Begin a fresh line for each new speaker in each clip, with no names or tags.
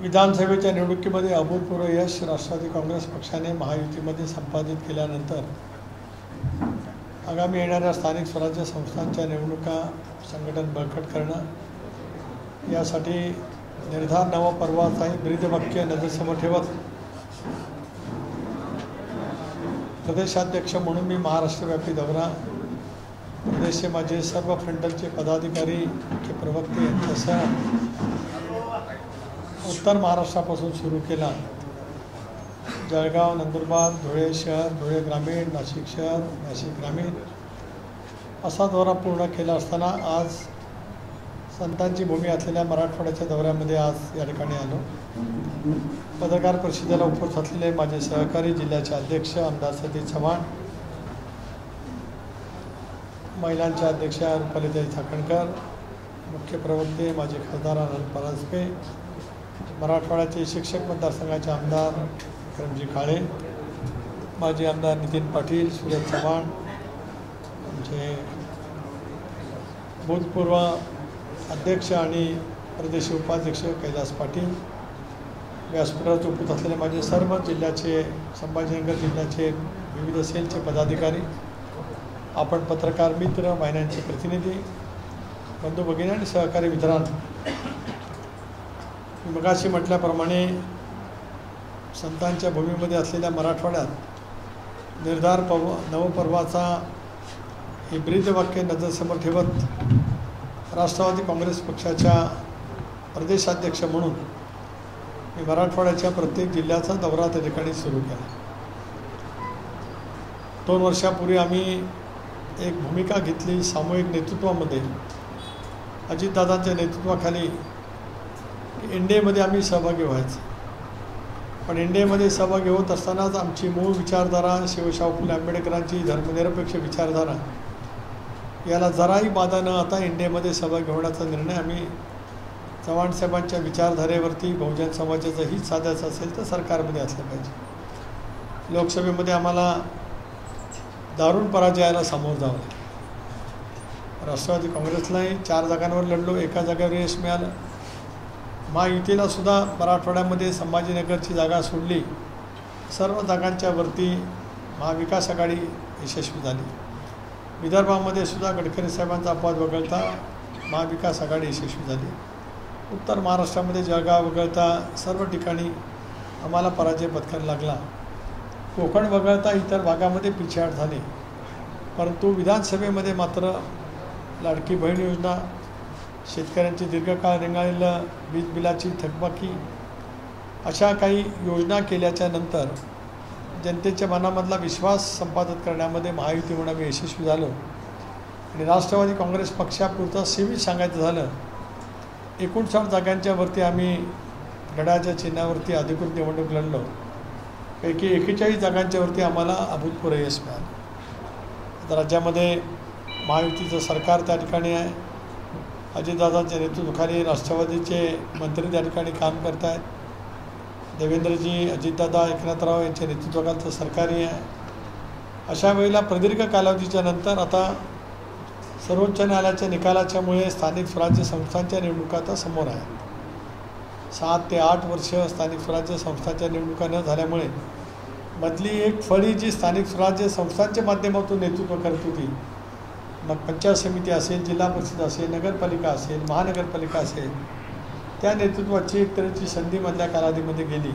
विधानसभेच्या निवडणुकीमध्ये अभूतपूर्व यश राष्ट्रवादी काँग्रेस पक्षाने महायुतीमध्ये संपादित केल्यानंतर आगामी येणाऱ्या स्थानिक स्वराज्य संस्थांच्या निवडणुका संघटन बळकट करणं यासाठी निर्धार नवपर्वाचाही ब्रीदवाक्य नजरसमोर ठेवत प्रदेशाध्यक्ष म्हणून मी महाराष्ट्रव्यापी दौरा प्रदेशचे माझे सर्व फ्रंटलचे पदाधिकारी मुख्य प्रवक्ते यांच्यासह उत्तर महाराष्ट्रापासून सुरू केला। जळगाव, नंदुरबार, धुळे शहर, धुळे ग्रामीण, नाशिक शहर, नाशिक ग्रामीण असा दौरा पूर्ण केला असताना आज संतांची भूमी असलेल्या मराठवाड्याच्या दौऱ्यामध्ये आज या ठिकाणी आलो। पत्रकार परिषदेला उपस्थित असलेले माझे सहकारी जिल्ह्याचे अध्यक्ष आमदार सतीश चव्हाण, महिलांच्या अध्यक्षा रुपालीताई चाकणकर, मुख्य प्रवक्ते माजी खासदार आनंद परांजपे, मराठवाड्याचे शिक्षक मतदारसंघाचे आमदार विक्रमजी काळे, माजी आमदार नितीन पाटील, सुरेश चव्हाण, आमचे भूतपूर्व अध्यक्ष आणि प्रदेश उपाध्यक्ष कैलास पाटील, व्यासपीठावर उपस्थित असलेले माझे सर्व जिल्ह्याचे संभाजीनगर जिल्ह्याचे विविध सेलचे पदाधिकारी, आपण पत्रकार मित्र, वाहिन्यांचे प्रतिनिधी, बंधू भगिनी आणि सहकारी मित्रांनो, मी मगाशी म्हटल्याप्रमाणे संतांच्या भूमीमध्ये असलेल्या मराठवाड्यात निर्धार नवपर्वाचा हे ब्रीदवाक्य नजरसमोर ठेवत राष्ट्रवादी काँग्रेस पक्षाच्या प्रदेशाध्यक्ष म्हणून मी मराठवाड्याच्या प्रत्येक जिल्ह्याचा दौरा त्या ठिकाणी सुरू केला। 2 वर्षापूर्वी आम्ही एक भूमिका घेतली सामूहिक नेतृत्वामध्ये, अजितदादांच्या नेतृत्वाखाली एनडीएमध्ये आम्ही सहभागी व्हायचं। पण एनडीएमध्ये सहभागी होत असतानाच आमची मूळ विचारधारा शिवशाहू फुले आंबेडकरांची धर्मनिरपेक्ष विचारधारा याला जराही बाधा न आता एनडीएमध्ये सहभागी होण्याचा निर्णय आम्ही चव्हाण साहेबांच्या विचारधारेवरती बहुजन समाजाचं हित साधायचं असेल तर सरकारमध्ये असलं पाहिजे। लोकसभेमध्ये आम्हाला दारुण पराजयाला सामोरं जावं लागलं। राष्ट्रवादी काँग्रेसलाही 4 जागांवर लढलो, 1 जागेवर यश मिळालं। महायुतीला सुद्धा मराठवाड्यामध्ये संभाजीनगरची जागा सोडली, सर्व जागांच्या वरती महाविकास आघाडी यशस्वी झाली। विदर्भामध्ये सुद्धा गडकरी साहेबांचा अपवाद वगळता महाविकास आघाडी यशस्वी झाली। उत्तर महाराष्ट्रामध्ये जळगाव वगळता सर्व ठिकाणी आम्हाला पराजय पत्करावा लागला। कोकण वगळता इतर भागामध्ये पिछेहाट झाली। परंतु विधानसभेमध्ये मात्र लाडकी बहीण योजना, शेतकऱ्यांची दीर्घकाळ रेंगाळलेलं वीज बिलाची थकबाकी अशा काही योजना केल्याच्या नंतर जनतेच्या मनामधला विश्वास संपादित करण्यामध्ये महायुती म्हणून आम्ही यशस्वी झालो। आणि राष्ट्रवादी काँग्रेस पक्षापुरतं सीमित सांगायचं झालं 59 जागांच्या वरती आम्ही घड्याळाच्या चिन्हावरती अधिकृत निवडणूक लढलो, पैकी 41 जागांच्या वरती आम्हाला अभूतपूर्व यश मिळालं। आता राज्यामध्ये महायुतीचं सरकार त्या ठिकाणी आहे, अजितदादांच्या नेतृत्वाखाली राष्ट्रवादीचे मंत्री त्या ठिकाणी काम करत आहेत, देवेंद्रजी, अजितदादा, एकनाथराव यांच्या नेतृत्वाखालचं सरकारही आहे। अशा वेळेला प्रदीर्घ कालावधीच्या नंतर आता सर्वोच्च न्यायालयाच्या निकालाच्यामुळे स्थानिक स्वराज्य संस्थांच्या निवडणुका आता समोर आहेत। 7 ते 8 वर्ष स्थानिक स्वराज्य संस्थांच्या निवडणुका न झाल्यामुळे मधली एक फळी जी स्थानिक स्वराज्य संस्थांच्या माध्यमातून नेतृत्व करत होती, मग पंचायत समिती असेल, जिल्हा परिषद असेल, नगरपालिका असेल, महानगरपालिका असेल, त्या नेतृत्वाची एक तऱ्हेची संधी मधल्या कालावधीमध्ये गेली।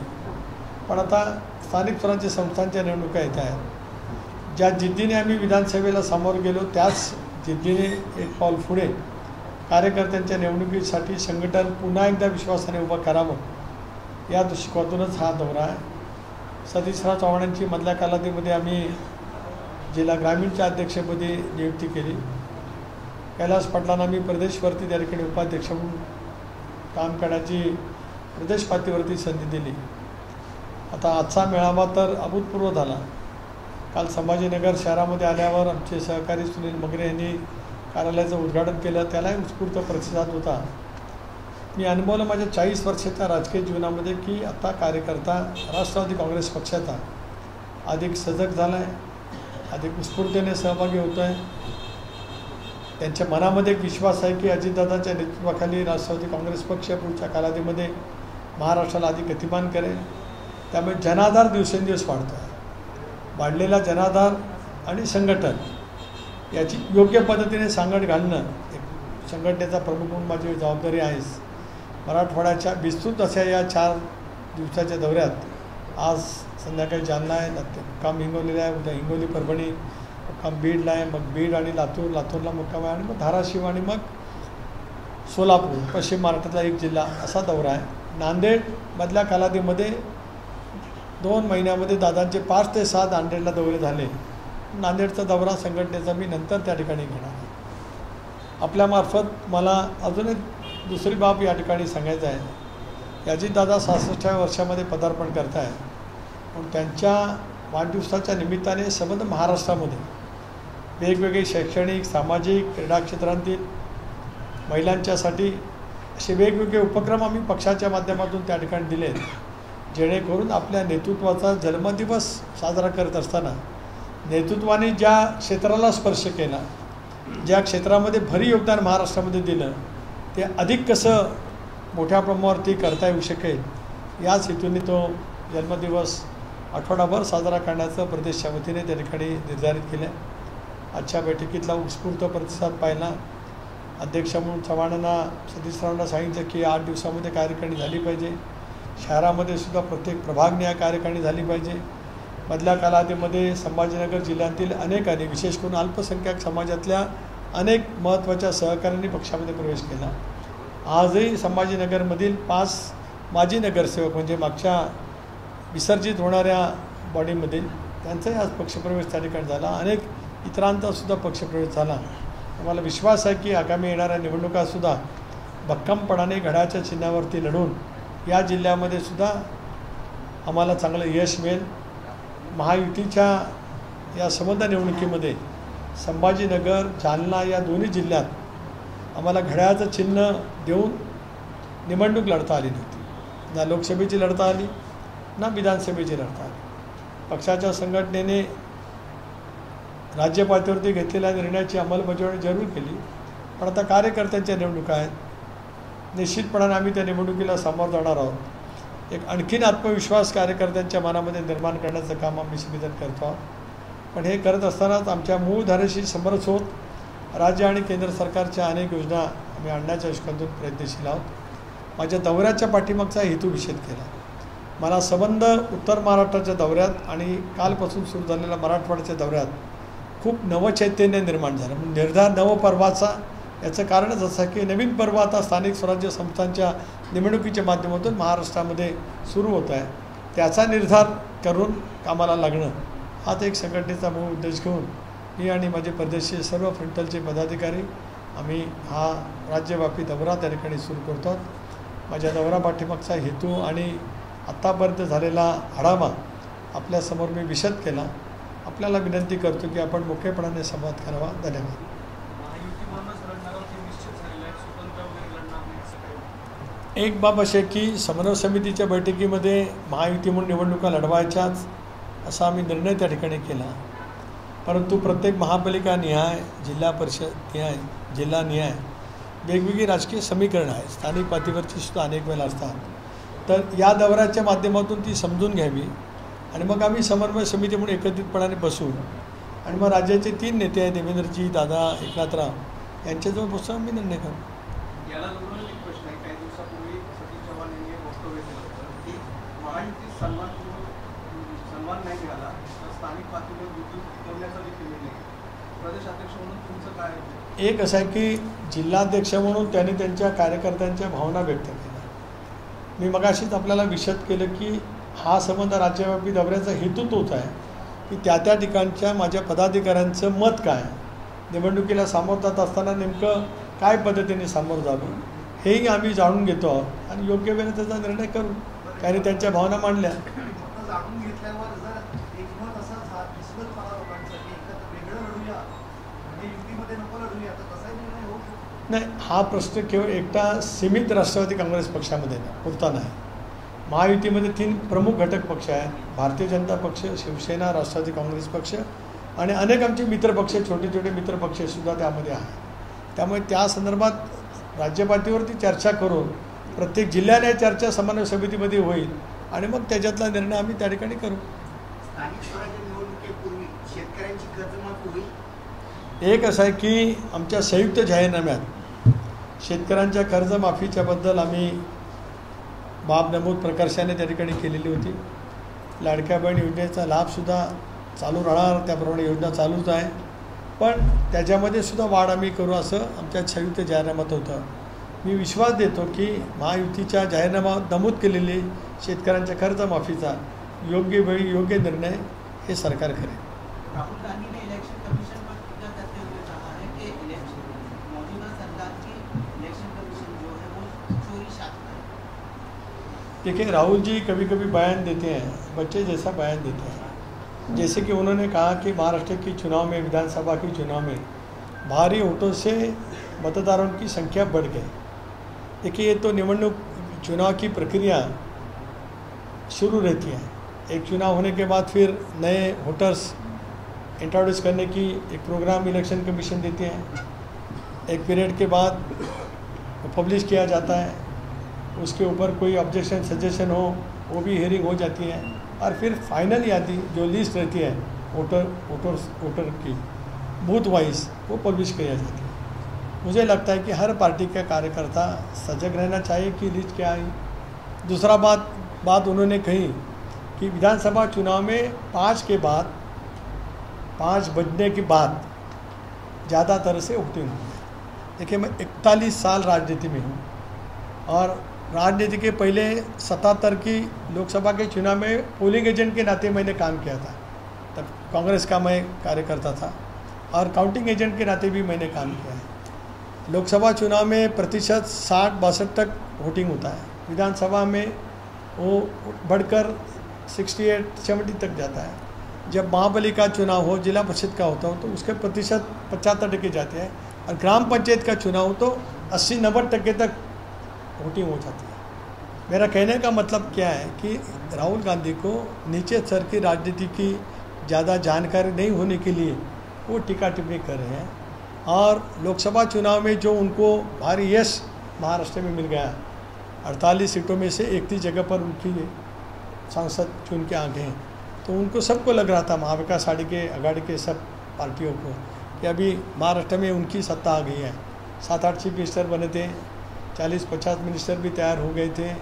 पण आता स्थानिक स्वराज्य संस्थांच्या निवडणुका येत आहेत। ज्या जिद्दीने आम्ही विधानसभेला सामोरं गेलो त्याच जिद्दीने एक पाऊल पुढे कार्यकर्त्यांच्या निवडणुकीसाठी संघटन पुन्हा एकदा विश्वासाने उभं करावं या दृष्टिकोनातूनच हा दौरा आहे। सतीशराव चव्हाणांची मधल्या कालावधीमध्ये आम्ही जिल्हा ग्रामीणच्या अध्यक्षपदी नियुक्ती केली। कैलास पाटलांना मी प्रदेशवरती त्या ठिकाणी उपाध्यक्ष म्हणून काम करण्याची प्रदेश पातळीवरती संधी दिली। आता आजचा मेळावा तर अभूतपूर्व झाला। काल संभाजीनगर शहरामध्ये आल्यावर आमचे सहकारी सुनील मगरे यांनी कार्यालयाचं उद्घाटन केलं, त्यालाही उत्स्फूर्त प्रतिसाद होता। मी अनुभवलं माझ्या 40 वर्षाच्या राजकीय जीवनामध्ये की आता कार्यकर्ता राष्ट्रवादी काँग्रेस पक्षाचा अधिक सजग झाला आहे, अधिक उत्स्फूर्तेने सहभागी होतो आहे। त्यांच्या मनामध्ये एक विश्वास आहे की अजितदादांच्या नेतृत्वाखाली राष्ट्रवादी काँग्रेस पक्ष पुढच्या कालावधीमध्ये महाराष्ट्राला अधिक गतिमान करेल. त्यामुळे जनाधार दिवसेंदिवस वाढतो आहे. वाढलेला जनाधार आणि संघटन याची योग्य पद्धतीने सांगड घालणं एक संघटनेचा प्रमुख म्हणून माझी जबाबदारी आहेच. मराठवाड्याच्या विस्तृत अशा या 4 दिवसाच्या दौऱ्यात आज संध्याकाळी जालना आहे, मुक्काम हिंगोलीला आहे, उद्या हिंगोली परभणी, मुक्काम बीडला आहे, मग बीड आणि लातूरला मुक्काम आहे, आणि मग धाराशिव आणि मग सोलापूर पश्चिम महाराष्ट्रातला एक जिल्हा असा दौरा आहे. नांदेडमधल्या कालावधीमध्ये 2 महिन्यामध्ये दादांचे 5 ते 6 नांदेडला दौरे झाले. नांदेडचा दौरा संघटनेचा मी नंतर त्या ठिकाणी घेणार आहे. आपल्यामार्फत मला अजून एक दुसरी बाब या ठिकाणी सांगायचं आहे. अजितदादा 66व्या वर्षामध्ये पदार्पण करत आहे, पण त्यांच्या वाढदिवसाच्या निमित्ताने संबंध महाराष्ट्रामध्ये वेगवेगळे शैक्षणिक, सामाजिक, क्रीडा क्षेत्रांतील महिलांच्यासाठी असे वेगवेगळे उपक्रम आम्ही पक्षाच्या माध्यमातून त्या ठिकाणी दिले, जेणेकरून आपल्या नेतृत्वाचा जन्मदिवस साजरा करत असताना नेतृत्वाने ज्या क्षेत्राला स्पर्श केला, ज्या क्षेत्रामध्ये भरी योगदान महाराष्ट्रामध्ये दिलं, ते अधिक कसं मोठ्या प्रमाणावरती करता येऊ शकेल याच हेतूने तो जन्मदिवस आठवडाभर साजरा करण्याचं प्रदेशच्या वतीने त्या ठिकाणी निर्धारित केलं आहे. आजच्या बैठकीतला उत्स्फूर्त प्रतिसाद पाहिला. अध्यक्ष म्हणून चव्हाणांना, सतीशरावांना सांगितलं की 8 दिवसामध्ये कार्यकारिणी झाली पाहिजे. शहरामध्ये सुद्धा प्रत्येक प्रभागनिहाय कार्यकारिणी झाली पाहिजे. मधल्या कालावधीमध्ये संभाजीनगर जिल्ह्यातील अनेकांनी, विशेष करून अल्पसंख्याक समाजातल्या अनेक महत्त्वाच्या सहकाऱ्यांनी पक्षामध्ये प्रवेश केला. आजही संभाजीनगरमधील 5 माजी नगरसेवक म्हणजे मागच्या विसर्जित होणाऱ्या बॉडीमधील त्यांचाही आज पक्षप्रवेश त्या ठिकाणी झाला. अनेक इतरांचासुद्धा पक्षप्रवेश झाला. आम्हाला विश्वास आहे की आगामी येणाऱ्या निवडणुकासुद्धा भक्कमपणाने घड्याळाच्या चिन्हावरती लढून या जिल्ह्यामध्ये सुद्धा आम्हाला चांगलं यश मिळेल. महायुतीच्या या संबंध निवडणुकीमध्ये संभाजीनगर, जालना या दोन्ही जिल्ह्यात आम्हाला घड्याळाचं चिन्ह देऊन निवडणूक लढता आली नव्हती. ना लोकसभेची लढता आली, ना विधानसभेची लढता आली. पक्षाच्या संघटनेने राज्य पातळीवरती घेतलेल्या निर्णयाची अंमलबजावणी जरूर केली, पण आता कार्यकर्त्यांच्या निवडणुका आहेत. निश्चितपणाने आम्ही त्या निवडणुकीला सामोरं जाणार आहोत. एक आणखीन आत्मविश्वास कार्यकर्त्यांच्या मनामध्ये निर्माण करण्याचं काम आम्ही सगळेजण करतो आहोत. पण हे करत असतानाच आमच्या मूळ धारेशी समरस होत राज्य आणि केंद्र सरकारच्या अनेक योजना आम्ही आणण्याच्या दृष्टिकोनातून प्रयत्नशील आहोत. माझ्या दौऱ्याच्या पाठीमागचा हेतू विषद केला. मला संबंध उत्तर महाराष्ट्राच्या दौऱ्यात आणि कालपासून सुरू झालेल्या मराठवाड्याच्या दौऱ्यात खूप नवचैतन्य निर्माण झालं. म्हणजे निर्धार नवपर्वाचा. याचं कारणच असं की नवीन पर्व आता स्थानिक स्वराज्य संस्थांच्या निवडणुकीच्या माध्यमातून महाराष्ट्रामध्ये सुरू होत आहे. त्याचा निर्धार करून कामाला लागणं हाच एक संघटनेचा मूळ उद्देश घेऊन मी आणि माझे प्रदेशीय सर्व फ्रंटलचे पदाधिकारी आम्ही हा राज्यव्यापी दौरा त्या ठिकाणी सुरू करतो आहोत. माझ्या दौरा पाठीमागचा हेतू आणि आत्तापर्यंत झालेला आढावा आपल्यासमोर मी विशद केला. आपल्याला विनंती करतो की आपण मोकळेपणाने संवाद करावा. धन्यवाद. एक बाब असे की समन्वय समितीच्या बैठकीमध्ये महायुती म्हणून निवडणुका लढवायच्याच असा आम्ही निर्णय त्या ठिकाणी केला. परंतु प्रत्येक महापालिका निहाय, जिल्हा परिषद निहाय, जिल्हा निहाय वेगवेगळी राजकीय समीकरणं आहेत. स्थानिक पातळीवरची सुद्धा अनेक वेळेला असतात. तर या दौऱ्याच्या माध्यमातून ती समजून घ्यावी आणि मग आम्ही समन्वय समिती म्हणून एकत्रितपणाने बसू आणि मग राज्याचे 3 नेते आहेत, देवेंद्रजी, दादा, एकनाथराव यांच्याजवळ बसून आम्ही निर्णय करू.
याला जोडून एक प्रश्न आहे. काही दिवसापूर्वी सतीश चव्हाण यांनी वक्तव्य केलं होतं की महायुतीत सन्मान नाही मिळाला तर स्थानिक पातळीवर युती करण्याचा देखील निर्णय. प्रदेशाध्यक्ष म्हणून तुमचं काय?
एक असं आहे की जिल्हाध्यक्ष म्हणून त्यांनी त्यांच्या कार्यकर्त्यांच्या भावना व्यक्त केल्या. मी मगाशीच आपल्याला विशद केलं की हा संबंध राज्यव्यापी दौऱ्याचा हेतू तोच आहे की त्या ठिकाणच्या माझ्या पदाधिकाऱ्यांचं मत काय, निवडणुकीला सामोरं जात असताना नेमकं काय पद्धतीने सामोरं जावं हेही आम्ही जाणून घेतो आहोत आणि योग्य वेळेला त्याचा निर्णय करू. त्यांनी त्यांच्या भावना मांडल्या.
जाणून घेतल्यावर जर एकमत असं दिसलं लोकांचं की वेगळं लढूया म्हणजे युतीमध्ये नको लढूया तर तसाही निर्णय होऊ शकतो.
नाही, हा प्रश्न केवळ एकटा सीमित राष्ट्रवादी काँग्रेस पक्षामध्ये पुरता नाही. महायुतीमध्ये 3 प्रमुख घटक पक्ष आहेत. भारतीय जनता पक्ष, शिवसेना, राष्ट्रवादी काँग्रेस पक्ष आणि अनेक आमचे मित्रपक्ष, छोटे छोटे मित्रपक्षसुद्धा त्यामध्ये आहेत. त्यामुळे त्या संदर्भात राज्यपातळीवरती चर्चा करून प्रत्येक जिल्ह्याने चर्चा समन्वय समितीमध्ये होईल आणि मग त्याच्यातला निर्णय आम्ही त्या ठिकाणी करू.
स्थानिक स्वराज्य निवडणुकीपूर्वी शेतकऱ्यांची कर्जमाफी होईल.
एक असं आहे की आमच्या संयुक्त जाहीरनाम्यात शेतकऱ्यांच्या कर्जमाफीच्याबद्दल आम्ही बाब नमूद प्रकर्षाने त्या ठिकाणी केलेली होती. लाडक्या बहीण योजनेचा लाभसुद्धा चालू राहणार, त्याप्रमाणे योजना चालूच आहे, पण त्याच्यामध्ये सुद्धा वाढ आम्ही करू असं आमच्या संयुक्त जाहीरनाम्यात होतं. मी विश्वास देतो की महायुतीच्या जाहीरनाम्यात नमूद केलेली शेतकऱ्यांच्या कर्जमाफीचा योग्य वेळी योग्य निर्णय हे सरकार करेल.
राहुल गांधी ने इलेक्शन कमीशन पर टिप्पणी करते हुए कहा है कि मौजूदा सरकार की इलेक्शन कमीशन जो है वो चोरी शाखा है.
देखिए, राहुल जी कभी कभी बयान देते हैं, बच्चे जैसा बयान देते हैं. जैसे कि उन्होंने कहा कि महाराष्ट्र की चुनाव में, विधानसभा की चुनाव में भारी वोटों से मतदारों की संख्या बढ़ गई. देखिए, ये तो निवडणूक चुनाव की प्रक्रिया शुरू रहती है. एक चुनाव होने के बाद फिर नए वोटर्स इंट्रोड्यूस करने की एक प्रोग्राम इलेक्शन कमीशन देते हैं. एक पीरियड के बाद पब्लिश किया जाता है, उसके ऊपर कोई ऑब्जेक्शन सजेशन हो वो भी हियरिंग हो जाती है, और फिर फाइनल यादी जो लिस्ट रहती है वोटर की बूथ वाइज वो पब्लिश किया जाती है. मुझे लगता है कि हर पार्टी का कार्यकर्ता सजग रहना चाहिए कि लिस्ट क्या आई. दूसरा बात उन्होंने कही कि विधानसभा चुनाव में 5 बजने के बाद ज़्यादातर से वोटिंग हुई है. देखिए, मैं 41 साल राजनीति में हूँ और राजनीति के पहले 77 की लोकसभा के चुनाव में पोलिंग एजेंट के नाते मैंने काम किया था. तब कांग्रेस का मैं कार्यकर्ता था और काउंटिंग एजेंट के नाते भी मैंने काम किया है. लोकसभा चुनाव में प्रतिशत 60-62 तक वोटिंग होता है. विधानसभा में वो बढ़कर 68-70 तक जाता है. जब महाबली का चुनाव हो, जिला परिषद का होता हो, तो उसके प्रतिशत 75% जाते हैं, और ग्राम पंचायत का चुनाव हो तो 80-90% तक वोटिंग हो जाती है. मेरा कहने का मतलब क्या है कि राहुल गांधी को नीचे स्तर की राजनीति की ज़्यादा जानकारी नहीं होने के लिए वो टीका टिप्पणी कर रहे हैं. और लोकसभा चुनाव में जो उनको भारी यश महाराष्ट्र में मिल गया, 48 सीटों में से 31 जगह पर उनकी सांसद चुन के आ गए हैं, तो उनको सबको लग रहा था, महाविकास आघाड़ी के सब पार्टियों को, कि अभी महाराष्ट्र में उनकी सत्ता आ गई है. 7-8 चीफ मिनिस्टर बने थे, 40-50 मिनिस्टर भी तैयार हो गए थे,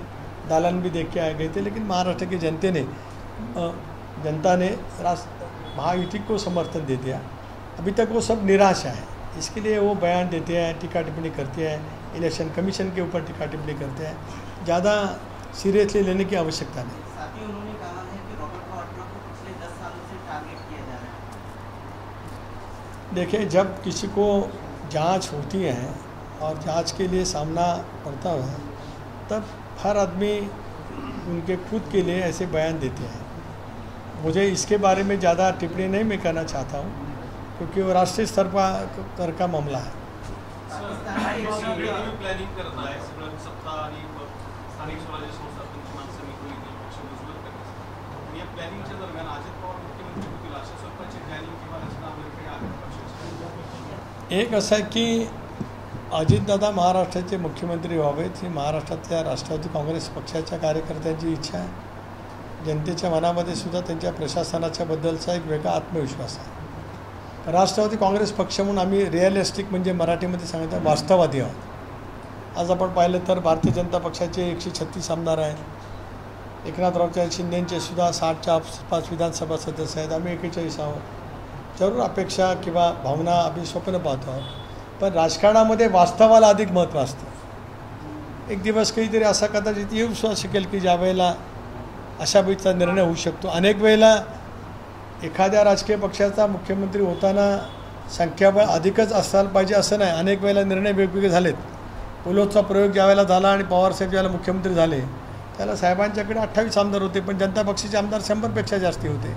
दालन भी देख के आ गए थे. लेकिन महाराष्ट्र की जनता ने महायुति को समर्थन दे दिया. अभी तक वो सब निराशा है, इसके लिए वो बयान देते हैं, टीका टिप्पणी करते हैं, इलेक्शन कमीशन के ऊपर टीका टिप्पणी करते हैं. ज़्यादा सीरियसली लेने की आवश्यकता नहीं.
साथ ही उन्होंने कहा है कि रॉबर्ट वाड्रा को पिछले 10 सालों से टारगेट किया जा रहा है.
देखिए, जब किसी को जांच होती है और जांच के लिए सामना पड़ता है, तब हर आदमी उनके खुद के लिए ऐसे बयान देते हैं. मुझे इसके बारे में ज़्यादा टिप्पणी नहीं मैं करना चाहता हूँ, क्योंकि वो राष्ट्रीय स्तर का मामला है.
प्लॅनिंग करत आहे सगळं सत्ता आणि स्थानिक स्वराज्य संस्था पंचनामा समिती पक्ष मजबूत करण्यासाठी. या प्लॅनिंगच्या दरम्यान अजित पवार मुख्यमंत्री होतील अशा स्वरूपाची प्लॅनिंग किंवा रचना वगैरे काही आहे पक्षाची?
एक असं आहे की अजितदादा महाराष्ट्राचे मुख्यमंत्री व्हावेत ही महाराष्ट्रातल्या राष्ट्रवादी काँग्रेस पक्षाच्या कार्यकर्त्यांची इच्छा आहे. जनतेच्या मनामध्ये सुद्धा त्यांच्या प्रशासनाच्या बद्दलचा एक वेगळा आत्मविश्वास आहे. राष्ट्रवादी काँग्रेस पक्ष म्हणून आम्ही रिअलिस्टिक म्हणजे मराठीमध्ये सांगितलं वास्तववादी आहोत. आज आपण पाहिलं तर भारतीय जनता पक्षाचे 136 आमदार आहेत. एकनाथरावच्या शिंदेंचे सुद्धा 60च्या आसपास विधानसभा सदस्य आहेत. आम्ही 41 आहोत. जरूर अपेक्षा किंवा भावना आम्ही स्वप्न पाहतो आहोत, पण राजकारणामध्ये वास्तवाला अधिक महत्त्व असतं. एक दिवस काहीतरी असा कदाचित येऊ सुद्धा शकेल की ज्या वेळेला अशा वेळीचा निर्णय होऊ शकतो. अनेक वेळेला एखाद्या राजकीय पक्षाचा मुख्यमंत्री होताना संख्याबळ अधिकच असायला पाहिजे असं नाही. अनेक वेळेला निर्णय वेगवेगळे झालेत. पोलोदचा प्रयोग ज्या वेळेला झाला आणि पवारसाहेब ज्यावेळेला मुख्यमंत्री झाले, त्याला साहेबांच्याकडे 28 आमदार होते, पण जनता पक्षाचे आमदार 100पेक्षा जास्ती होते.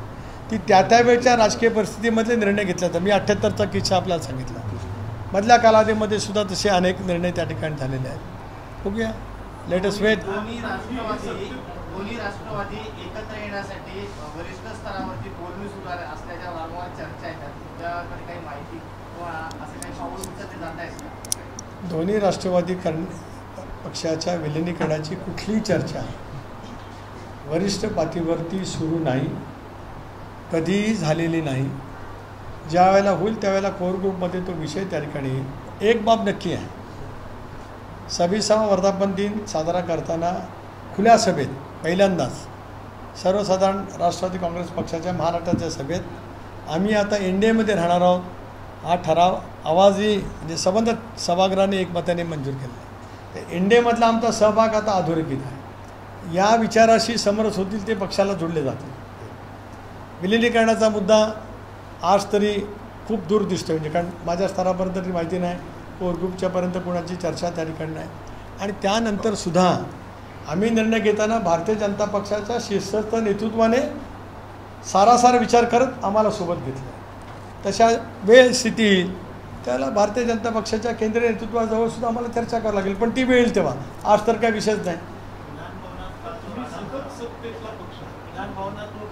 ती त्या वेळच्या राजकीय परिस्थितीमधले निर्णय घेतले जातात. मी 78चा किस्सा आपल्याला सांगितला. मधल्या कालावधीमध्ये सुद्धा तसे अनेक निर्णय त्या ठिकाणी झालेले आहेत. बघूया, लेट अस वेट.
दोन्ही राष्ट्रवादी एकत्र येण्यासाठी वरिष्ठ स्तरावरती बोलणी सुरू असल्याच्या वारंवार चर्चा येतात. तुमच्याकडे काही माहिती किंवा असं काही पाऊल उचलले जात आहे?
दोन्ही राष्ट्रवादी पक्षाच्या विलिनीकरणाची कुठलीही चर्चा वरिष्ठ पातळीवरती सुरू नाही, कधीही झालेली नाही. ज्या वेळेला होईल त्यावेळेला कोर ग्रुपमध्ये तो विषय त्या ठिकाणी येईल. एक बाब नक्की आहे, 26वा वर्धापन दिन साजरा करताना खुल्या सभेत पहिल्यांदाच सर्वसाधारण राष्ट्रवादी काँग्रेस पक्षाच्या महाराष्ट्राच्या सभेत आम्ही आता NDAमध्ये राहणार आहोत हा ठराव आवाजी म्हणजे संबंध सभागृहाने एकमताने मंजूर केला. तर NDAमधला आमचा सहभाग आता अधोरेखित आहे. या विचाराशी समरस होतील ते पक्षाला जोडले जातील. विलिनीकरणाचा मुद्दा आज तरी खूप दूर दिसतो, म्हणजे कारण माझ्या स्तरापर्यंत तरी माहिती नाही, कोर ग्रुपच्यापर्यंत कोणाची चर्चा त्या ठिकाणी नाही. आणि त्यानंतरसुद्धा आम्ही निर्णय घेताना भारतीय जनता पक्षाच्या शीर्षस्थ नेतृत्वाने सारासार विचार करत आम्हाला सोबत घेतलं. तशा वेळ स्थिती येईल त्याला भारतीय जनता पक्षाच्या केंद्रीय नेतृत्वाजवळ सुद्धा आम्हाला चर्चा करावी लागेल, पण ती वेळ येईल तेव्हा. आज तर काय विषयच नाही.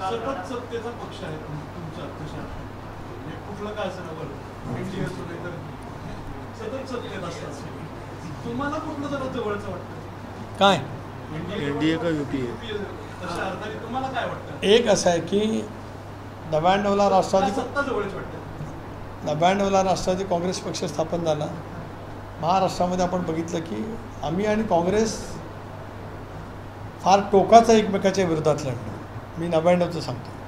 सतत सत्तेचा पक्ष आहे तुमचा, कुठलं काय असं NDA असो नाही तर सतत सत्तेत असतात. तुम्हाला कुठलं जरा जवळचं वाटतं?
काय
NDA का UPA?
तशा अर्थाने तुम्हाला काय वाटतं?
एक असं आहे की 99ला राष्ट्रवादी
सत्ता जवळच वाटतं.
99ला राष्ट्रवादी काँग्रेस पक्ष स्थापन झाला. महाराष्ट्रामध्ये आपण बघितलं की आम्ही आणि काँग्रेस फार टोकाचं एकमेकाच्या विरोधात लढलो. मी 99चं सांगतो.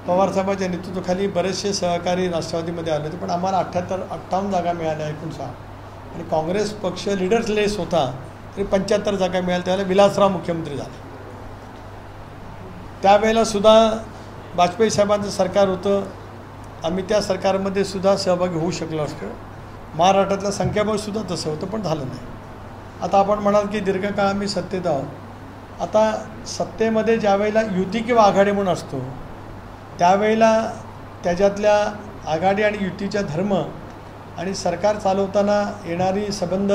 पवारसाहेबांच्या नेतृत्वाखाली बरेचसे सहकारी राष्ट्रवादीमध्ये आले होते, पण आम्हाला 58 जागा मिळाल्या एकूण 6. आणि काँग्रेस पक्ष लिडरलेस होता तरी 75 जागा मिळाल्या. त्यावेळेला विलासराव मुख्यमंत्री झाले. त्यावेळेला सुद्धा वाजपेयी साहेबांचं सरकार होतं. आम्ही त्या सरकारमध्ये सुद्धा सहभागी होऊ शकलो असतो. महाराष्ट्रातलं संख्याबळसुद्धा तसं होतं, पण झालं नाही. आता आपण म्हणाल की दीर्घकाळ आम्ही सत्तेत आहोत. आता सत्तेमध्ये ज्यावेळेला युती किंवा आघाडी म्हणून असतो त्यावेळेला त्याच्यातल्या आघाडी आणि युतीच्या धर्म आणि सरकार चालवताना येणारी संबंध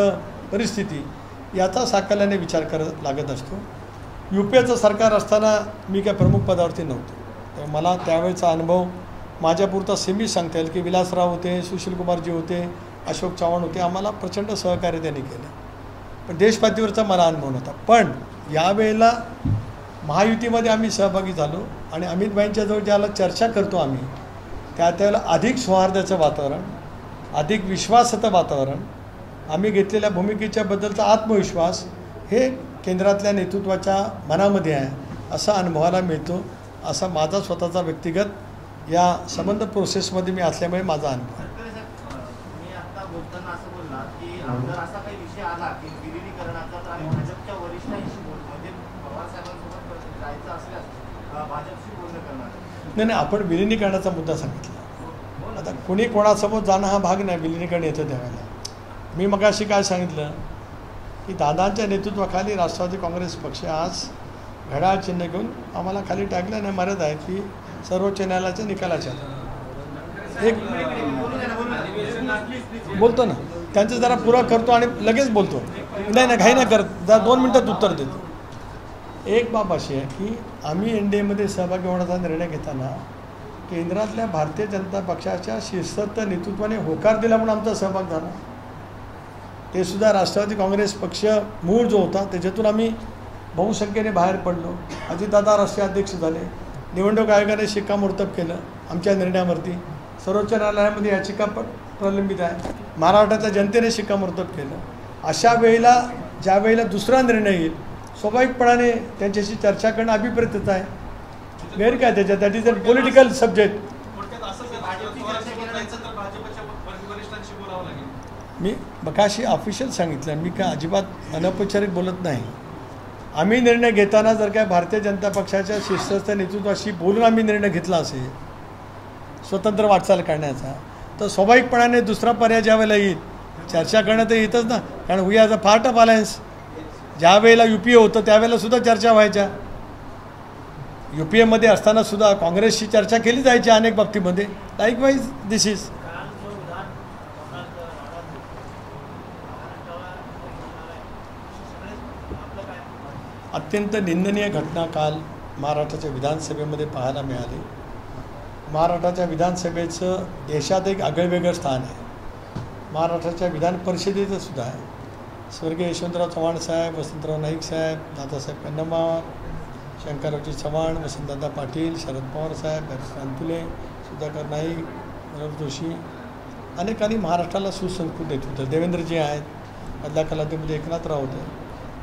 परिस्थिती याचा साकल्याने विचार करत लागत असतो. UPAचं सरकार असताना मी काय प्रमुख पदावरती नव्हतो, तर मला त्यावेळेचा अनुभव माझ्यापुरता सीमित सांगता येईल की विलासराव होते, सुशीलकुमारजी होते, अशोक चव्हाण होते. आम्हाला प्रचंड सहकार्य त्यांनी केलं, पण देशपातळीवरचा मला अनुभव नव्हता. पण यावेळेला महायुतीमध्ये आम्ही सहभागी झालो आणि अमित भाईंच्याजवळ ज्याला चर्चा करतो आम्ही त्यावेळेला अधिक सौहार्दाचं वातावरण, अधिक विश्वासाचं वातावरण, आम्ही घेतलेल्या भूमिकेच्या बद्दलचा आत्मविश्वास हे केंद्रातल्या नेतृत्वाच्या मनामध्ये आहे असा अनुभवाला मिळतो. असा माझा स्वतःचा व्यक्तिगत या संबंध प्रोसेसमध्ये मी असल्यामुळे माझा अनुभव आहे.
मी आता बोलताना असं बोलला की जर असा काही विषय आला की विलिनीकरणाचा तर आम्ही भाजपच्या वरिष्ठांशी बोलतो, म्हणजे पवारसाहेबांसोबत जायचं असल्यास भाजपशी बोलणं करणार.
नाही, आपण विलिनीकरणाचा मुद्दा सांगितला. आता कोणी कोणासमोर जाणं हा भाग नाही. विलिनीकरण येतं त्यावेळेला मी मगाशी काय सांगितलं की दादांच्या नेतृत्वाखाली राष्ट्रवादी काँग्रेस पक्ष आज घड्याळ चिन्ह घेऊन आम्हाला खाली टाकलं नाही मारत आहे की सर्वोच्च न्यायालयाच्या निकालाच्या एक बोलतो ना त्यांचं जरा पुरा करतो आणि लगेच बोलतो. नाही घाई नाही करत, जरा 2 मिनटात उत्तर देतो. एक बाब अशी आहे की आम्ही NDAमध्ये सहभागी होण्याचा निर्णय घेताना केंद्रातल्या भारतीय जनता पक्षाच्या शीर्षस्थ नेतृत्वाने होकार दिला म्हणून आमचा सहभाग झाला. ते सुद्धा राष्ट्रवादी काँग्रेस पक्ष मूळ जो होता त्याच्यातून आम्ही बहुसंख्येने बाहेर पडलो. अजितदादा राष्ट्रीय अध्यक्ष झाले. निवडणूक आयोगाने शिक्कामोर्तब केलं आमच्या निर्णयावरती. सर्वोच्च न्यायालयामध्ये याचिका प्रलंबित आहे. महाराष्ट्राच्या जनतेने शिक्कामोर्तब केलं. अशा वेळेला ज्या वेळेला दुसरा निर्णय येईल स्वाभाविकपणाने त्यांच्याशी चर्चा करणं अभिप्रेतच आहे. गैर काय त्याच्यात, that is a political subject. मी मगाशी ऑफिशियल सांगितलं, मी काय अजिबात अनौपचारिक बोलत नाही. आम्ही निर्णय घेताना जर काय भारतीय जनता पक्षाच्या शीर्षस्थ नेतृत्वाशी बोलून आम्ही निर्णय घेतला असेल स्वतंत्र वाटचाल करण्याचा, तर स्वाभाविकपणाने दुसरा पर्याय ज्या वेळेला येईल चर्चा करणं तर येतच ना. कारण we as a part of alliance ज्या वेळेला UPA होतं त्यावेळेला सुद्धा चर्चा व्हायच्या. UPAमध्ये असताना सुद्धा काँग्रेसशी चर्चा केली जायची अनेक बाबतीमध्ये. लाईकवाईज दिस इज अत्यंत निंदनीय घटना काल महाराष्ट्राच्या विधानसभेमध्ये पाहायला मिळाली. महाराष्ट्राच्या विधानसभेचं देशात एक आगळेवेगळं स्थान आहे. महाराष्ट्राच्या विधान परिषदेचं सुद्धा आहे. स्वर्गीय यशवंतराव चव्हाण साहेब, वसंतराव नाईक साहेब, दादासाहेब कन्नमवार, शंकररावजी चव्हाण, वसंतदादा पाटील, शरद पवार साहेब, बॅरिस्टर अंतुले, सुधाकर नाईक, मनोज जोशी, अनेकांनी महाराष्ट्राला सुसंस्कृत नेतृत्व. देवेंद्रजी आहेत, मधल्या कालावधीमध्ये एकनाथराव होते.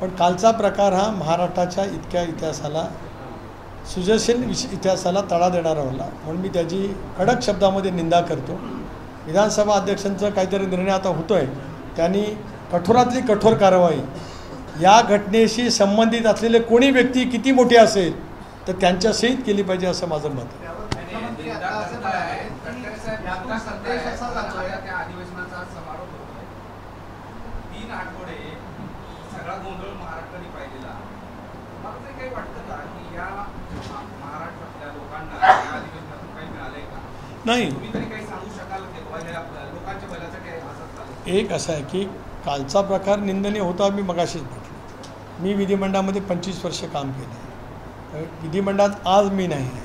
पण कालचा प्रकार हा महाराष्ट्राच्या इतक्या इतिहासाला, सृजनशील इतिहासाला तडा देणारा होता. म्हणून मी त्याची कडक शब्दामध्ये निंदा करतो. विधानसभा अध्यक्षांचा काहीतरी निर्णय आता होतो आहे, त्यांनी कठोरातली कठोर कारवाई या घटनेशी संबंधित असलेले कोणी व्यक्ती किती मोठी असेल तर त्यांच्यासहित केली पाहिजे असं माझं मत आहे.
त्या अधिवेशनाचा समारोप होतोय. 3 आठवडे सगळा गोंधळ महाराष्ट्राने पाहिलेला. तुम्हाला तरी काही वाटतं का की या महाराष्ट्रातल्या लोकांना या अधिवेशनातून काही मिळालंय का?
नाही,
तुम्ही तरी काही सांगू शकाल लोकांच्या भल्यासाठी असंच चालेल?
एक असं आहे की कालचा प्रकार निंदनीय होता. मी मगाशीच म्हटलं, मी विधिमंडळामध्ये 25 वर्ष काम केलं. विधिमंडळात आज मी नाही आहे.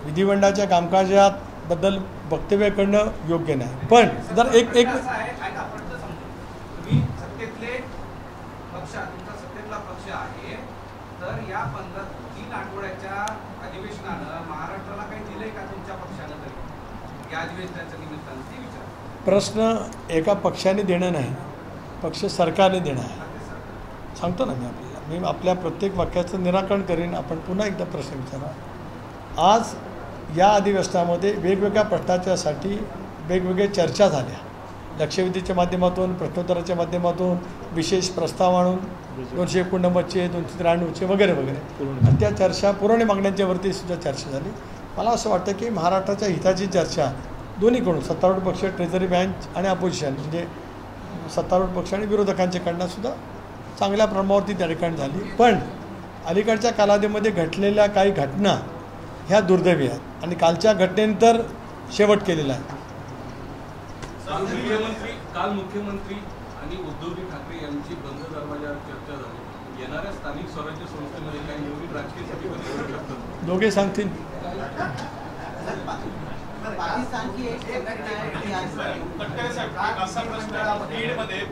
विधिमंडळाच्या कामकाजाबद्दल वक्तव्य करणं योग्य नाही. पण जर एक
असं आहे, ऐका, आपण तर समजू, तुम्ही सत्तेतले पक्ष, तुमचा सत्तेतला पक्ष आहे, तर या 3 आठवड्याच्या अधिवेशनानं महाराष्ट्राला काही दिलंय का तुमच्या पक्षानं तरी या अधिवेशनाच्या निमित्तानं? ते विचार.
प्रश्न एका पक्षाने देणं नाही, पक्ष सरकारने देणं आहे. सांगतो ना मी आपल्या प्रत्येक वाक्याचं निराकरण करीन. आपण पुन्हा एकदा प्रश्न विचारा. आज या अधिवेशनामध्ये वेगवेगळ्या प्रश्नाच्यासाठी वेगवेगळ्या चर्चा झाल्या. लक्षवेधीच्या माध्यमातून, प्रश्नोत्तराच्या माध्यमातून, विशेष प्रस्ताव आणून 289, 293 वगैरे वगैरे, आणि त्या चर्चा पुरवणी मागण्यांच्यावरती सुद्धा चर्चा झाली. मला असं वाटतं की महाराष्ट्राच्या हिताची चर्चा दोन्हीकडून, सत्तारूढ पक्ष, ट्रेझरी बँच आणि अपोजिशन, म्हणजे सत्तारूढ पक्ष आणि विरोधकांच्याकडनं सुद्धा चांगल्या प्रमाणावरती त्या ठिकाणी झाली. पण अलीकडच्या कालावधीमध्ये घडलेल्या काही घटना ह्या दुर्दैवी आहेत आणि कालच्या घटनेनंतर शेवट केलेला आहे.
काल मुख्यमंत्री आणि उद्धवजी ठाकरे यांची बंद दरवाजावर चर्चा झाली. येणाऱ्या स्थानिक स्वराज्य संस्थेमध्ये काही नवीन राजकीय समिती होऊ शकतात?
दोघे सांगतील.
पाकिस्तान की एक घटना है.
तटकरे साहेब, असा प्रश्न,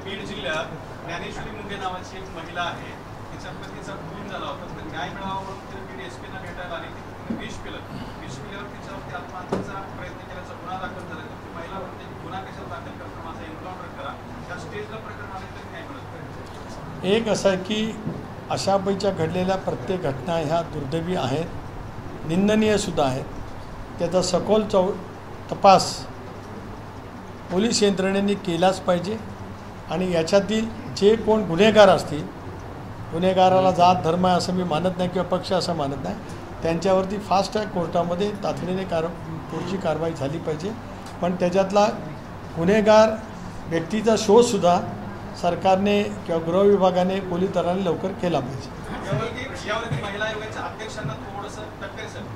बीड जिल्ह्यात ज्ञानेश्वरी मुंगे नावाची एक महिला आहे, तिच्या पतीचा खून झाला होता. तर न्याय मिळावा म्हणून तिने बीड एसपीना भेटायला आली. तिने विष पिल्यावर तिच्यावरती आत्महत्येचा प्रयत्न केल्याचा गुन्हा दाखल झाला. तर ती महिला म्हणते की गुन्हा कशाला दाखल करता, माझा एन्काउंटर करा. त्या स्टेजला प्रकरण आले तरी न्याय मिळत नाही.
एक असं आहे की अशापैकीच्या घडलेल्या प्रत्येक घटना ह्या दुर्दैवी आहेत, निंदनीयसुद्धा आहेत. त्याचा सखोल तपास पोलीस यंत्रणेने केलाच पाहिजे. आणि याच्यातील जे कोण गुन्हेगार असतील, गुन्हेगाराला जात धर्म आहे असं मी मानत नाही किंवा पक्ष असं मानत नाही, त्यांच्यावरती फास्ट ट्रॅक कोर्टामध्ये तातडीने पुढची कारवाई झाली पाहिजे. पण त्याच्यातला गुन्हेगार व्यक्तीचा शोधसुद्धा सरकारने किंवा गृह विभागाने, पोलीस दलाने लवकर केला पाहिजे.
यावरती महिला आयोगाच्या अध्यक्षांना थोडंसं तटकरे साहेब,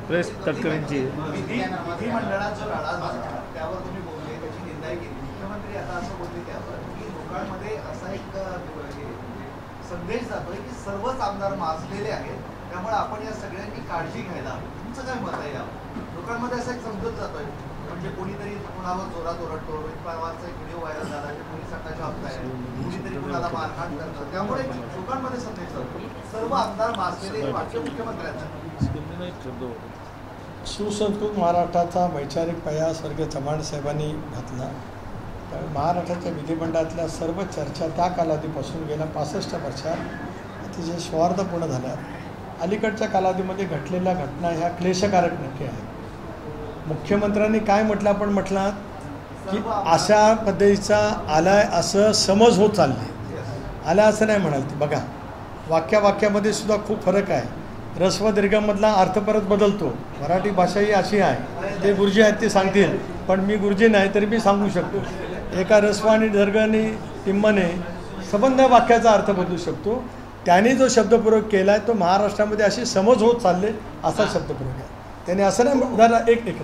प्रेस तटकरेंची
विधिमंडळात जो लढा झाला त्यावर तुम्ही बोलले, त्याची निंदा केली. मुख्यमंत्री आता असं बोलले त्यावर की लोकांमध्ये असा एक संदेश जातोय की सर्वच आमदार माजलेले आहेत, त्यामुळे आपण या सगळ्यांनी काळजी घ्यायला हवी. तुमचं काय मत आहे यावर? लोकांमध्ये असा एक समजत जातोय, म्हणजे कोणीतरी कुणावर जोरात ओरडतो. रोहित पवारचा एक व्हिडिओ व्हायरल झाला की पोलीस अटकाच्या हप्ता आहे, कोणीतरी कुणाला मारहाण करतं, त्यामुळे लोकांमध्ये संदेश जातो सर्व आमदार माजलेले. वाक्य मुख्यमंत्र्यांचं
सुसंस्कृत महाराष्ट्राचा वैचारिक पाया स्वर्गीय चव्हाण साहेबांनी घातला. त्यामुळे महाराष्ट्राच्या विधिमंडळातल्या सर्व चर्चा त्या कालावधीपासून गेल्या 65 वर्षात अतिशय स्वार्थपूर्ण झाल्या. अलीकडच्या कालावधीमध्ये घडलेल्या घटना ह्या क्लेशकारक नक्की आहेत. मुख्यमंत्र्यांनी काय म्हटलं, आपण म्हटलं की अशा पद्धतीचा आलाय असं समज होत चालले. आला असं नाही म्हणाल ती. बघा, वाक्यामध्ये सुद्धा खूप फरक आहे. ऱ्हस्व दीर्घमधला अर्थ परत बदलतो. मराठी भाषा ही अशी आहे, ते गुरुजी आहेत ते सांगतील, पण मी गुरुजी नाही तरी मी सांगू शकतो. एका ऱ्हस्व आणि दीर्घ आणि टिंबने संबंध वाक्याचा अर्थ बदलू शकतो. त्याने जो शब्दप्रयोग केला आहे तो महाराष्ट्रामध्ये अशी समज होत चालले असा शब्दप्रयोग आहे. त्याने असं नाही जरा एक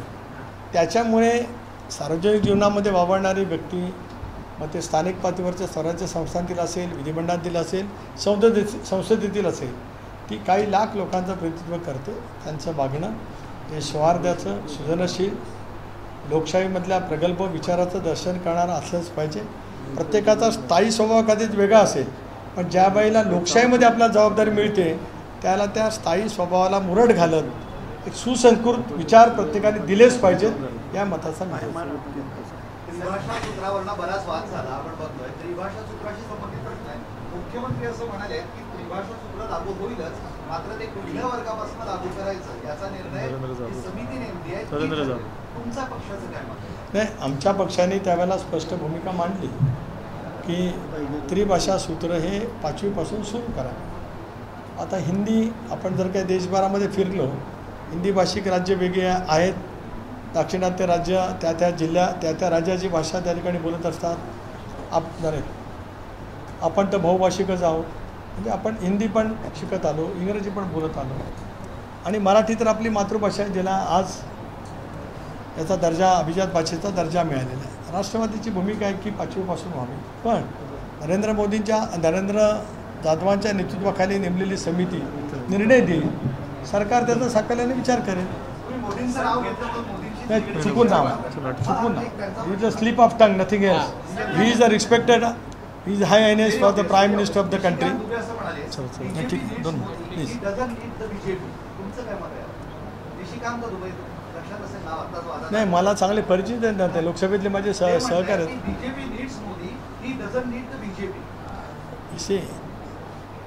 त्याच्यामुळे सार्वजनिक जीवनामध्ये वावरणारी व्यक्ती, मग ते स्थानिक पातळीवरच्या स्वराज्य संस्थांतील असेल, विधिमंडळातील असेल, संसदेतील असेल, ती काही लाख लोकांचं प्रतिनिधित्व करते. त्यांचं वागणं हे सौहार्दाचं, सृजनशील, लोकशाहीमधल्या प्रगल्भ विचाराचं दर्शन करणारं असलंच पाहिजे. प्रत्येकाचा स्थायी स्वभाव कधीच वेगळा असेल, पण ज्या वेळेला लोकशाहीमध्ये आपल्याला जबाबदारी मिळते त्याला त्या स्थायी स्वभावाला मुरड घालत एक सुसंस्कृत विचार प्रत्येकाने दिलेच पाहिजेत या मताचा मी आहे.
त्रिभाषा सूत्रावरनं बराच वाद झाला, आपण बघतोय. त्रिभाषा सूत्राशी संबंधित प्रश्न आहे. मुख्यमंत्री असं म्हणाले की त्रिभाषा सूत्र लागू होईलच, मात्र ते कुठल्या वर्गापासून लागू करायचं याचा निर्णय समिती नेमली आहे. तुमच्या पक्षाचं काय मत आहे?
नाही, आमच्या पक्षाने त्यावेळेला स्पष्ट भूमिका मांडली की त्रिभाषा सूत्र हे 5वीपासून सुरू करा. आता हिंदी आपण जर काही देशभरामध्ये फिरलो, हिंदी भाषिक राज्य वेगळे आहेत, दाक्षिणात्य राज्य त्या जिल्ह्या त्या राज्याची भाषा त्या ठिकाणी बोलत असतात. आपण तर बहुभाषिकच आहोत, म्हणजे आपण हिंदी पण शिकत आलो, इंग्रजी पण बोलत आलो आणि मराठी तर आपली मातृभाषा आहे, ज्याला आज याचा दर्जा अभिजात भाषेचा दर्जा मिळालेला आहे. राष्ट्रवादीची भूमिका आहे की 5वीपासून व्हावी, पण नरेंद्र जाधवांच्या नेतृत्वाखाली नेमलेली समिती निर्णय देईल, सरकार त्याचा साकल्याने विचार करेल.
मोदींचं नाव घेतलं तर मोदींची
नाही, चुकून नाव is a slip of tongue, nothing else. He is a respected, he is high highness for the prime minister of the country.
ठीक, दोन प्लीज.
नाही, मला चांगले परिचित आहेत ते लोकसभेतले माझे सहकारी आहेत. इसे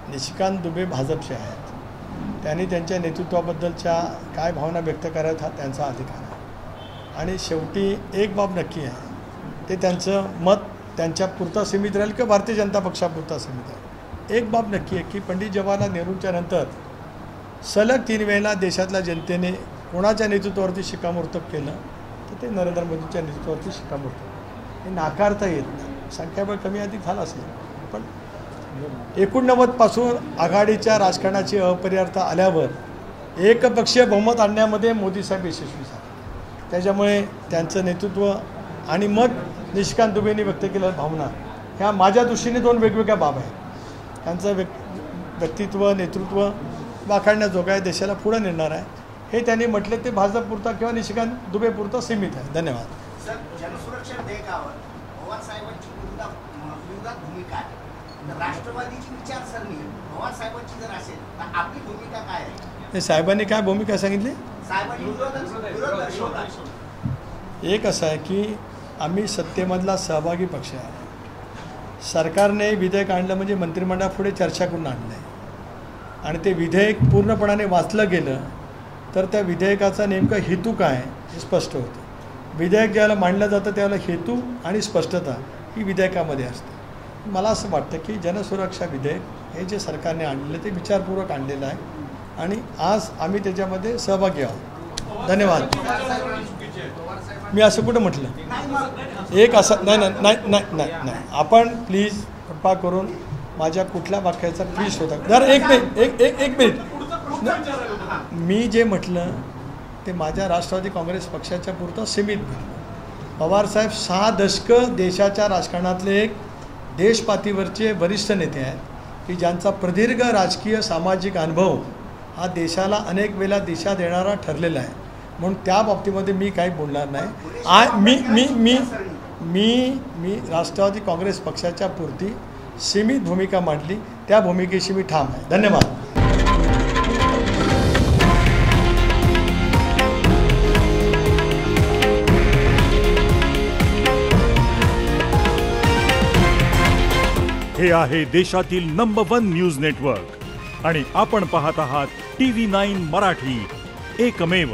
निशिकांत दुबे भाजपचे आहेत, त्यांनी त्यांच्या नेतृत्वाबद्दलच्या काय भावना व्यक्त करायचा हा त्यांचा अधिकार आहे आणि शेवटी एक बाब नक्की आहे, ते त्यांचं मत त्यांच्या पुरता सीमित राहील किंवा भारतीय जनता पक्षापुरता सीमित राहील. एक बाब नक्की आहे की पंडित जवाहरलाल नेहरूंच्या नंतर सलग 3 वेळेला देशातल्या जनतेने कोणाच्या नेतृत्वावरती शिक्कामोर्तब केलं तर ते नरेंद्र मोदींच्या नेतृत्वावरती शिक्कामोर्तब. हे नाकारता येत नाही. संख्याबळ कमी अधिक झालं असेल, पण 89पासून आघाडीच्या राजकारणाची अपरिहार्यता आल्यावर एकपक्षीय बहुमत आणण्यामध्ये मोदीसाहेब यशस्वी झाले. त्याच्यामुळे त्यांचं नेतृत्व आणि मत निशिकांत दुबेंनी व्यक्त केलेल्या भावना ह्या माझ्या दृष्टीने 2 वेगवेगळ्या बाब आहेत. त्यांचं व्यक्तित्व नेतृत्व वाखाणण्याजोगं आहे, देशाला पुढे नेणार आहे. हे त्यांनी म्हटले ते भाजपपुरता किंवा निशिकांत दुबेपुरता सीमित आहे. धन्यवाद.
सर, जनसुरक्षा विधेयकावर पवार साहेबांची विरोधात भूमिका आहे. राष्ट्रवादीची विचारसरणी पवार साहेबांची जर असेल तर आपली भूमिका काय आहे?
हे साहेबांनी काय भूमिका सांगितली?
साहेबांनी विरोध दर्शवला.
एक असं आहे की आम्ही सत्तेमधला सहभागी पक्ष आहे. सरकारने विधेयक आणलं म्हणजे मंत्रिमंडळापुढे चर्चा करून आणलं आहे आणि ते विधेयक पूर्णपणाने वाचलं गेलं तर त्या विधेयकाचा नेमका हेतू काय हे स्पष्ट होतं. विधेयक ज्यावेळेला मांडलं जातं त्यावेळेला हेतू आणि स्पष्टता ही विधेयकामध्ये असते. मला असं वाटतं की जनसुरक्षा विधेयक हे जे सरकारने आणलेलं ते विचारपूर्वक आणलेलं आहे आणि आज आम्ही त्याच्यामध्ये सहभागी आहोत. धन्यवाद. मी असं कुठं म्हटलं? एक असं नाही. आपण प्लीज कृपा करून माझ्या कुठल्या वाक्याचा प्लीज होता जर एक मिनिट मी जे म्हटलं ते माझ्या राष्ट्रवादी काँग्रेस पक्षाच्या पुरतं सीमित नाही. पवारसाहेब 6 दशकं देशाच्या राजकारणातले एक देशपातळीवरचे वरिष्ठ नेते आहेत की ज्यांचा प्रदीर्घ राजकीय सामाजिक अनुभव हा देशाला अनेक वेळा दिशा देणारा ठरलेला आहे. म्हणून त्या बाबतीमध्ये मी काही बोलणार नाही. मी राष्ट्रवादी काँग्रेस पक्षाच्या पुरती सीमित भूमिका मांडली, त्या भूमिकेशी मी ठाम आहे. धन्यवाद.
हे आहे देशातील नंबर 1 न्यूज नेटवर्क आणि आपण पाहत आहात TV9 मराठी, एकमेव.